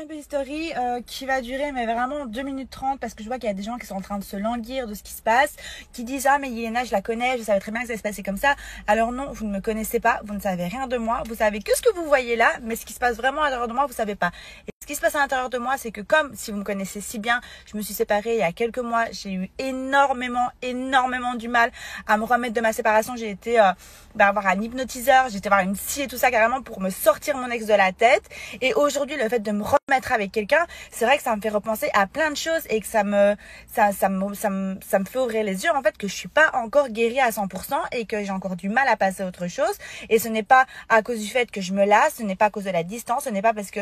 une petite story qui va durer mais vraiment 2 minutes 30 parce que je vois qu'il y a des gens qui sont en train de se languir de ce qui se passe, qui disent ah mais Yelena je la connais, je savais très bien que ça allait se passer comme ça. Alors non, vous ne me connaissez pas, vous ne savez rien de moi, vous savez que ce que vous voyez là, mais ce qui se passe vraiment à l'intérieur de moi vous savez pas. Et ce qui se passe à l'intérieur de moi, c'est que comme si vous me connaissez si bien, je me suis séparée il y a quelques mois, j'ai eu énormément du mal à me remettre de ma séparation. J'ai été voir un hypnotiseur, j'ai été voir une psy et tout ça carrément pour me sortir mon ex de la tête. Et aujourd'hui, le fait de me remettre avec quelqu'un, c'est vrai que ça me fait repenser à plein de choses et que ça me fait ouvrir les yeux en fait que je suis pas encore guérie à 100% et que j'ai encore du mal à passer à autre chose. Et ce n'est pas à cause du fait que je me lasse, ce n'est pas à cause de la distance, ce n'est pas parce que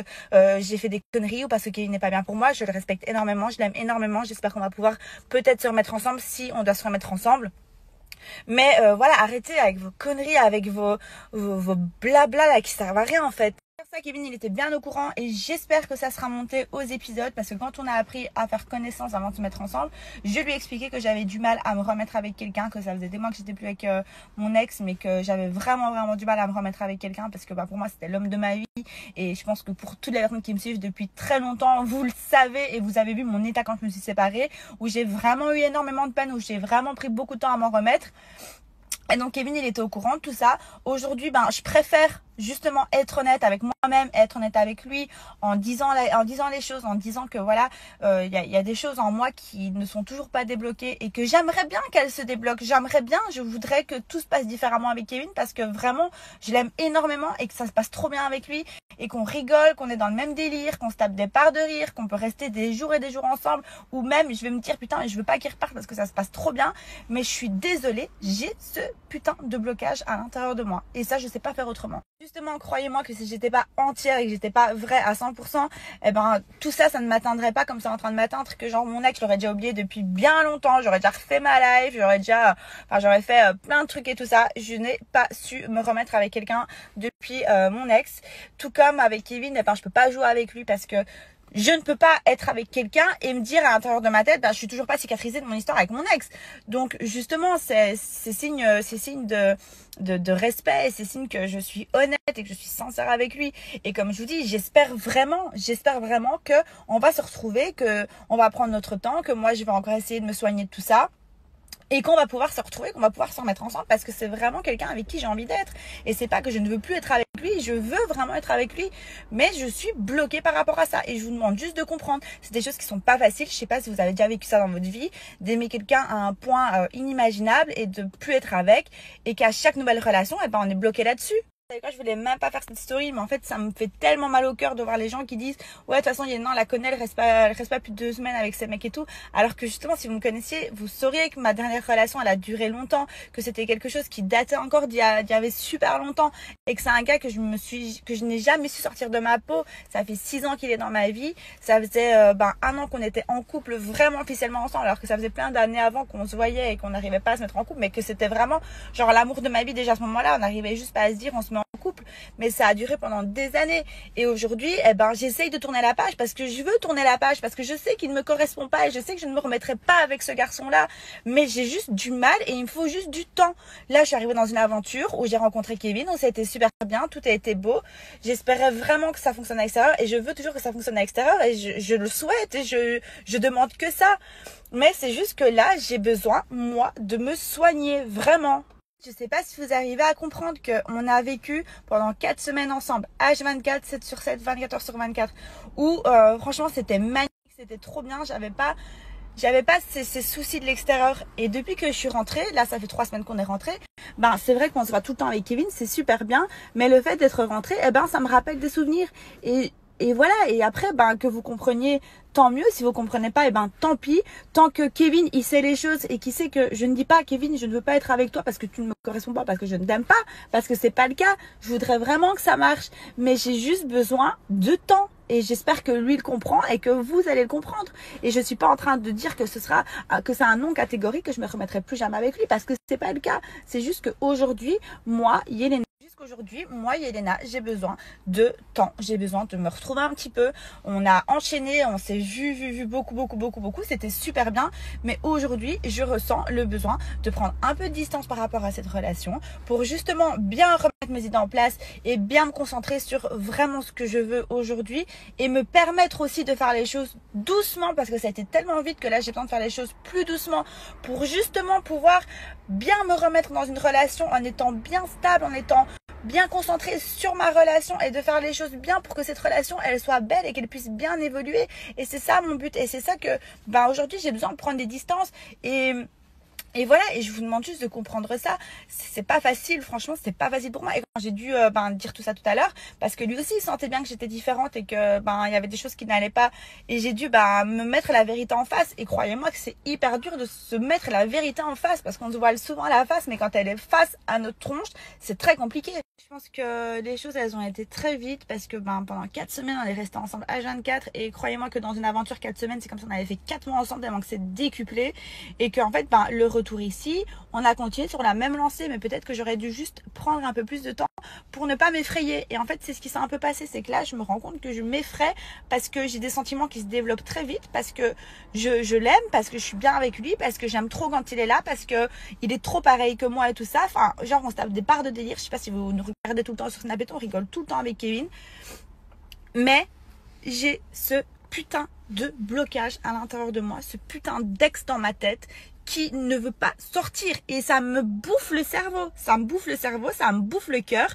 j'ai fait des conneries ou parce que Kevin n'est pas bien pour moi. Je le respecte énormément, je l'aime énormément. J'espère qu'on va pouvoir peut-être se remettre ensemble si on doit se remettre ensemble. Mais voilà, arrêtez avec vos conneries, avec vos blabla là qui servent à rien en fait. Ça, Kevin, il était bien au courant et j'espère que ça sera monté aux épisodes parce que quand on a appris à faire connaissance avant de se mettre ensemble, je lui ai expliqué que j'avais du mal à me remettre avec quelqu'un, que ça faisait des mois que j'étais plus avec mon ex, mais que j'avais vraiment du mal à me remettre avec quelqu'un parce que pour moi c'était l'homme de ma vie et je pense que pour toutes les personnes qui me suivent depuis très longtemps, vous le savez et vous avez vu mon état quand je me suis séparée, où j'ai vraiment eu énormément de peine, où j'ai vraiment pris beaucoup de temps à m'en remettre. Et donc Kevin, il était au courant de tout ça. Aujourd'hui, je préfère justement être honnête avec moi-même, être honnête avec lui en disant les choses, en disant que voilà, il y a des choses en moi qui ne sont toujours pas débloquées et que j'aimerais bien qu'elles se débloquent. Je voudrais que tout se passe différemment avec Kevin parce que vraiment, je l'aime énormément et que ça se passe trop bien avec lui et qu'on rigole, qu'on est dans le même délire, qu'on se tape des parts de rire, qu'on peut rester des jours et des jours ensemble ou même je vais me dire putain, je veux pas qu'il reparte parce que ça se passe trop bien, mais je suis désolée, j'ai ce putain de blocage à l'intérieur de moi et ça je sais pas faire autrement. Justement, croyez-moi que si j'étais pas entière et que j'étais pas vraie à 100%, tout ça ne m'atteindrait pas comme c'est en train de m'atteindre, que genre mon ex, je l'aurais déjà oublié depuis bien longtemps, j'aurais déjà refait ma life, j'aurais fait plein de trucs et tout ça. Je n'ai pas su me remettre avec quelqu'un depuis mon ex. Tout comme avec Kevin, je peux pas jouer avec lui parce que je ne peux pas être avec quelqu'un et me dire à l'intérieur de ma tête, je suis toujours pas cicatrisée de mon histoire avec mon ex. Donc justement, c'est signe de respect et c'est signe que je suis honnête et que je suis sincère avec lui. Et comme je vous dis, j'espère vraiment que on va se retrouver, que on va prendre notre temps, que moi je vais encore essayer de me soigner de tout ça. Et qu'on va pouvoir se retrouver, qu'on va pouvoir se remettre ensemble parce que c'est vraiment quelqu'un avec qui j'ai envie d'être. Et c'est pas que je ne veux plus être avec lui, je veux vraiment être avec lui. Mais je suis bloquée par rapport à ça. Et je vous demande juste de comprendre. C'est des choses qui sont pas faciles. Je sais pas si vous avez déjà vécu ça dans votre vie. D'aimer quelqu'un à un point inimaginable et de plus être avec. Et qu'à chaque nouvelle relation, on est bloqué là-dessus. Je voulais même pas faire cette story, mais en fait ça me fait tellement mal au cœur de voir les gens qui disent ouais de toute façon Yelena la connaît, elle reste pas plus de 2 semaines avec ces mecs et tout, alors que justement si vous me connaissiez vous sauriez que ma dernière relation elle a duré longtemps, que c'était quelque chose qui datait encore d'il y avait super longtemps et que c'est un gars que je n'ai jamais su sortir de ma peau. Ça fait 6 ans qu'il est dans ma vie, ça faisait 1 an qu'on était en couple vraiment officiellement ensemble, alors que ça faisait plein d'années avant qu'on se voyait et qu'on n'arrivait pas à se mettre en couple, mais que c'était vraiment genre l'amour de ma vie déjà à ce moment-là. On n'arrivait juste pas à se dire on se met en couple, mais ça a duré pendant des années et aujourd'hui j'essaye de tourner la page parce que je veux tourner la page, parce que je sais qu'il ne me correspond pas et je sais que je ne me remettrai pas avec ce garçon là, mais j'ai juste du mal et il me faut juste du temps. Là je suis arrivée dans une aventure où j'ai rencontré Kevin, où ça a été super bien, tout a été beau, j'espérais vraiment que ça fonctionne à l'extérieur et je veux toujours que ça fonctionne à l'extérieur et je le souhaite et je demande que ça, mais c'est juste que là j'ai besoin moi de me soigner vraiment. Je sais pas si vous arrivez à comprendre qu'on a vécu pendant 4 semaines ensemble, H24, 7 sur 7, 24 heures sur 24, où franchement c'était magnifique, c'était trop bien, j'avais pas ces soucis de l'extérieur. Et depuis que je suis rentrée, là ça fait 3 semaines qu'on est rentré, c'est vrai qu'on se voit tout le temps avec Kevin, c'est super bien, mais le fait d'être rentrée, ça me rappelle des souvenirs. Et voilà, et après, que vous compreniez, tant mieux. Si vous comprenez pas, tant pis. Tant que Kevin, il sait les choses et qu'il sait que je ne dis pas, Kevin, je ne veux pas être avec toi parce que tu ne me corresponds pas, parce que je ne t'aime pas, parce que c'est pas le cas. Je voudrais vraiment que ça marche, mais j'ai juste besoin de temps. Et j'espère que lui le comprend et que vous allez le comprendre. Et je suis pas en train de dire que c'est un non catégorique, que je me remettrai plus jamais avec lui, parce que c'est pas le cas. C'est juste qu'aujourd'hui, moi, Yelena, j'ai besoin de temps. J'ai besoin de me retrouver un petit peu. On a enchaîné, on s'est vu beaucoup. C'était super bien. Mais aujourd'hui, je ressens le besoin de prendre un peu de distance par rapport à cette relation pour justement bien remettre mettre mes idées en place et bien me concentrer sur vraiment ce que je veux aujourd'hui et me permettre aussi de faire les choses doucement parce que ça a été tellement vite que là j'ai besoin de faire les choses plus doucement pour justement pouvoir bien me remettre dans une relation en étant bien stable, en étant bien concentrée sur ma relation et de faire les choses bien pour que cette relation elle soit belle et qu'elle puisse bien évoluer. Et c'est ça mon but et c'est ça que aujourd'hui j'ai besoin de prendre des distances et voilà, et je vous demande juste de comprendre ça. C'est pas facile, franchement, c'est pas facile pour moi. Et quand j'ai dû dire tout ça tout à l'heure, parce que lui aussi il sentait bien que j'étais différente et que il y avait des choses qui n'allaient pas. Et j'ai dû me mettre la vérité en face. Et croyez-moi que c'est hyper dur de se mettre la vérité en face, parce qu'on se voile souvent la face, mais quand elle est face à notre tronche, c'est très compliqué. Je pense que les choses elles ont été très vite parce que pendant 4 semaines on est restés ensemble H24 et croyez-moi que dans une aventure 4 semaines c'est comme si on avait fait 4 mois ensemble tellement que c'est décuplé et qu'en fait le retour ici on a continué sur la même lancée mais peut-être que j'aurais dû juste prendre un peu plus de temps pour ne pas m'effrayer et en fait c'est ce qui s'est un peu passé, c'est que là je me rends compte que je m'effraie parce que j'ai des sentiments qui se développent très vite, parce que je l'aime, parce que je suis bien avec lui, parce que j'aime trop quand il est là, parce que il est trop pareil que moi et tout ça, enfin genre on se tape des barres de délire. Je sais pas si vous nous regardez tout le temps sur Snap, on rigole tout le temps avec Kevin, mais j'ai ce putain de blocage à l'intérieur de moi, ce putain d'ex dans ma tête qui ne veut pas sortir et ça me bouffe le cerveau, ça me bouffe le cœur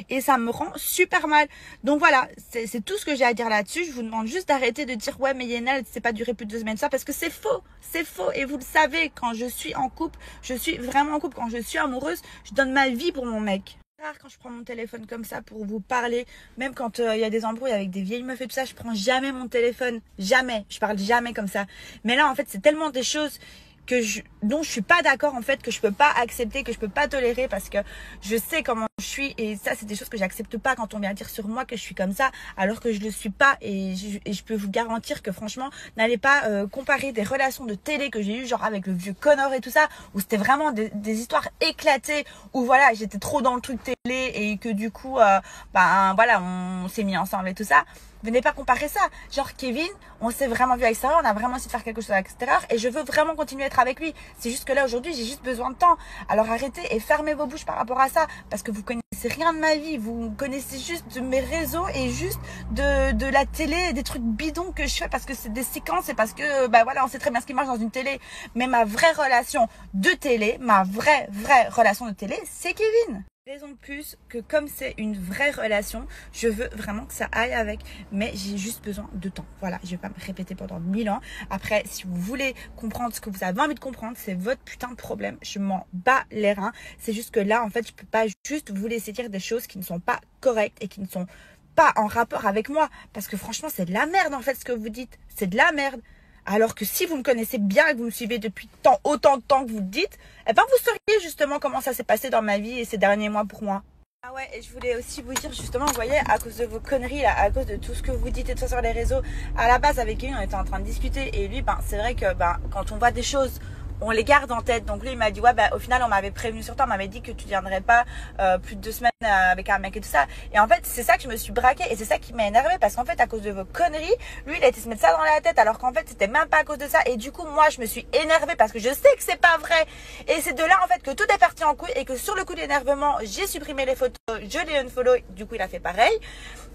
et ça me rend super mal. Donc voilà, c'est tout ce que j'ai à dire là-dessus. Je vous demande juste d'arrêter de dire ouais mais Yenel c'est pas duré plus de 2 semaines ça, parce que c'est faux et vous le savez, quand je suis en couple, je suis vraiment en couple, quand je suis amoureuse, je donne ma vie pour mon mec. Rare quand je prends mon téléphone comme ça pour vous parler, même quand il y a des embrouilles avec des vieilles meufs et tout ça, je prends jamais mon téléphone, jamais, je parle jamais comme ça. Mais là en fait c'est tellement des choses dont je suis pas d'accord en fait, que je peux pas accepter, que je peux pas tolérer, parce que je sais comment je suis et ça c'est des choses que j'accepte pas quand on vient dire sur moi que je suis comme ça alors que je le suis pas. Et je peux vous garantir que franchement n'allez pas comparer des relations de télé que j'ai eues genre avec le vieux Connor et tout ça, où c'était vraiment des histoires éclatées, où voilà j'étais trop dans le truc télé et que du coup voilà on s'est mis ensemble et tout ça. Venez pas comparer ça. Genre Kevin, on s'est vraiment vu à l'extérieur, on a vraiment essayé de faire quelque chose à l'extérieur et je veux vraiment continuer à être avec lui. C'est juste que là aujourd'hui j'ai juste besoin de temps. Alors arrêtez et fermez vos bouches par rapport à ça, parce que vous connaissez rien de ma vie, vous connaissez juste de mes réseaux et juste de la télé, des trucs bidons que je fais parce que c'est des séquences et parce que voilà on sait très bien ce qui marche dans une télé. Mais ma vraie relation de télé, ma vraie relation de télé, c'est Kevin. Raison de plus que comme c'est une vraie relation, je veux vraiment que ça aille avec, mais j'ai juste besoin de temps. Voilà, je vais pas me répéter pendant 1000 ans. Après, si vous voulez comprendre ce que vous avez envie de comprendre, c'est votre putain de problème. Je m'en bats les reins. C'est juste que là, en fait, je peux pas juste vous laisser dire des choses qui ne sont pas correctes et qui ne sont pas en rapport avec moi. Parce que franchement, c'est de la merde en fait ce que vous dites. C'est de la merde. Alors que si vous me connaissez bien et que vous me suivez depuis autant de temps que vous le dites, eh ben vous sauriez justement comment ça s'est passé dans ma vie et ces derniers mois pour moi. Ah ouais, et je voulais aussi vous dire justement, vous voyez, à cause de vos conneries là, à cause de tout ce que vous dites et tout ça sur les réseaux, à la base avec Kevin on était en train de discuter et lui c'est vrai que quand on voit des choses, on les garde en tête. Donc lui il m'a dit ouais au final on m'avait prévenu sur toi, on m'avait dit que tu viendrais pas plus de 2 semaines avec un mec et tout ça. Et en fait c'est ça que je me suis braquée et c'est ça qui m'a énervée, parce qu'en fait à cause de vos conneries, lui il a été se mettre ça dans la tête alors qu'en fait c'était même pas à cause de ça. Et du coup moi je me suis énervée parce que je sais que c'est pas vrai. Et c'est de là en fait que tout est parti en couille et que sur le coup d'énervement j'ai supprimé les photos, je l'ai unfollow, du coup il a fait pareil.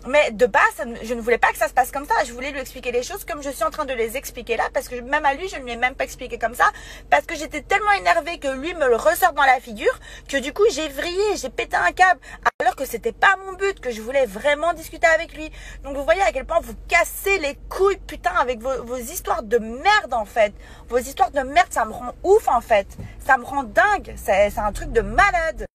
Mais de base, je ne voulais pas que ça se passe comme ça. Je voulais lui expliquer les choses comme je suis en train de les expliquer là, parce que même à lui, je ne lui ai même pas expliqué comme ça, parce que j'étais tellement énervée que lui me le ressorte dans la figure, que du coup, j'ai vrillé, j'ai pété un câble, alors que c'était pas mon but, que je voulais vraiment discuter avec lui. Donc vous voyez à quel point vous cassez les couilles, putain, avec vos histoires de merde en fait. Vos histoires de merde, ça me rend ouf en fait. Ça me rend dingue. C'est un truc de malade.